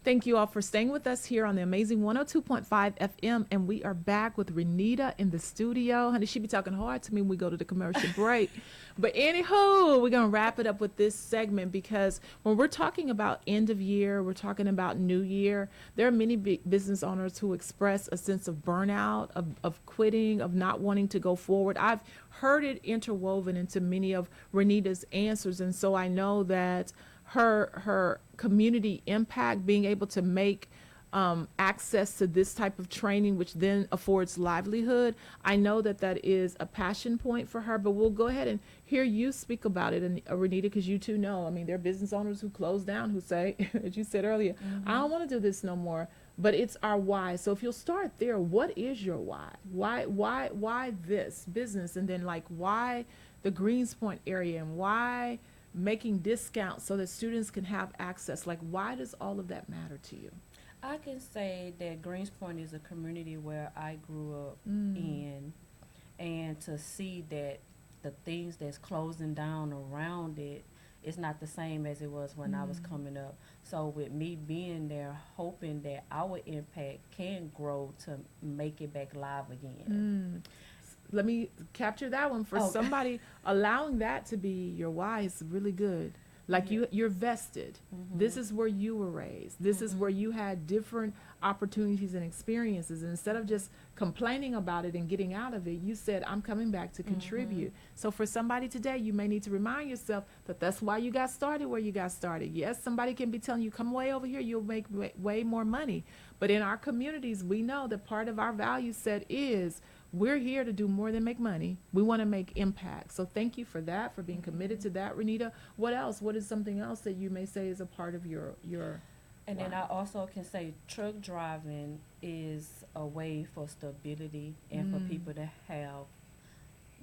Thank you all for staying with us here on the amazing 102.5 FM. And we are back with Renita in the studio. Honey, she be talking hard to me when we go to the commercial break. But anywho, we're going to wrap it up with this segment because when we're talking about end of year, we're talking about new year, there are many big business owners who express a sense of burnout, of quitting, of not wanting to go forward. I've heard it interwoven into many of Renita's answers. And so I know that her community impact, being able to make access to this type of training, which then affords livelihood. I know that that is a passion point for her, but we'll go ahead and hear you speak about it, and Renita, because you too know, I mean, there are business owners who close down, who say, as you said earlier, I don't want to do this no more. But it's our why. So if you'll start there, what is your why? Why this business? And then like why the Greenspoint area, and why making discounts so that students can have access? Like, why does all of that matter to you? I can say that Greenspoint is a community where I grew up in, and to see that the things that's closing down around it is not the same as it was when I was coming up. So with me being there, hoping that our impact can grow to make it back live again. Let me capture that one for somebody. Allowing that to be your why is really good. Like you're vested. This is where you were raised. This is where you had different opportunities and experiences. And instead of just complaining about it and getting out of it, you said, I'm coming back to contribute. So for somebody today, you may need to remind yourself that that's why you got started where you got started. Yes, somebody can be telling you, come way over here, you'll make way more money. But in our communities, we know that part of our value set is we're here to do more than make money. We want to make impact. So thank you for that, for being committed to that, Renita. What else? What is something else that you may say is a part of your And then I also can say truck driving is a way for stability and for people to have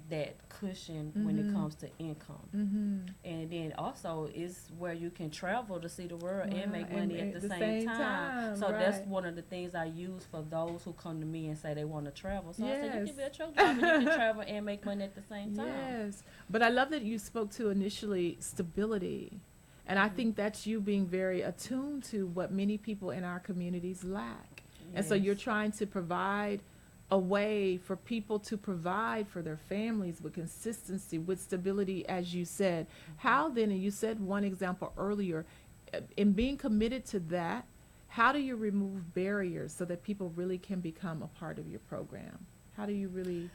that cushion when it comes to income. And then also is where you can travel to see the world and make money at the same time. So that's one of the things I use for those who come to me and say they want to travel. So I said, you can be a truck driver, you can travel and make money at the same time. Yes. But I love that you spoke to initially stability. And I think that's you being very attuned to what many people in our communities lack. And so you're trying to provide a way for people to provide for their families with consistency, with stability, as you said. How then, and you said one example earlier, in being committed to that, how do you remove barriers so that people really can become a part of your program? How do you really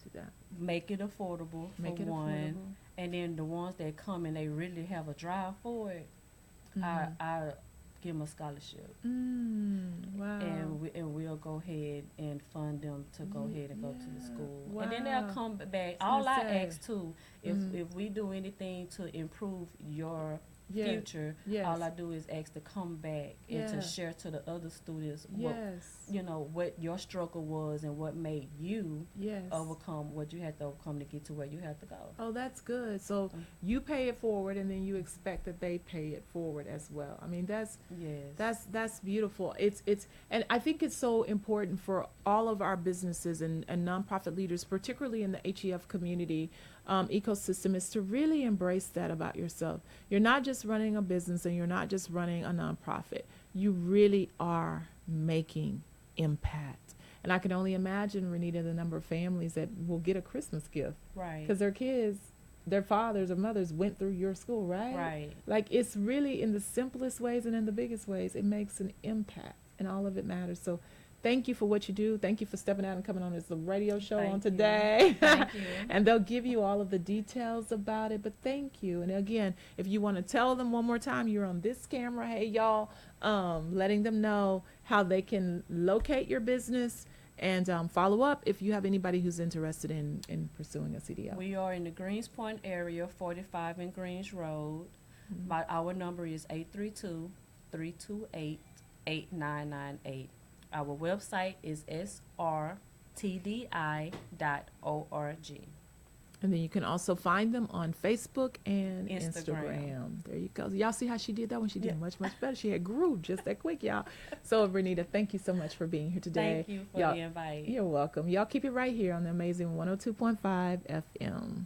do that? Make it affordable, affordable. And then the ones that come and they really have a drive for it, I give them a scholarship. Wow. And we'll go ahead and fund them to go ahead and go to the school. Wow. And then they'll come back. All I ask too, if we do anything to improve your future, all I do is ask to come back and to share to the other students what what your struggle was and what made you overcome what you had to overcome to get to where you had to go. Oh, that's good. So you pay it forward, and then you expect that they pay it forward as well. I mean, that's beautiful. It's and I think it's so important for all of our businesses and nonprofit leaders, particularly in the HEF community ecosystem, is to really embrace that about yourself. You're not just running a business, and you're not just running a nonprofit. You really are making impact. And I can only imagine, Renita, the number of families that will get a Christmas gift. Right. Because their kids, their fathers or mothers went through your school, right? Right. Like, it's really in the simplest ways and in the biggest ways, it makes an impact, and all of it matters. So thank you for what you do. Thank you for stepping out and coming on this radio show on today. Thank you. And they'll give you all of the details about it. But thank you. And again, if you want to tell them one more time, you're on this camera. Hey, y'all, letting them know how they can locate your business and follow up if you have anybody who's interested in pursuing a CDL. We are in the Greenspoint area, 45 in Greens Road. Our number is 832-328-8998. Our website is srtdi.org. And then you can also find them on Facebook and Instagram. There you go. Y'all see how she did that one? She did much, much better. She had grew just that quick, y'all. So, Renita, thank you so much for being here today. Thank you for the invite. You're welcome. Y'all keep it right here on the amazing 102.5 FM.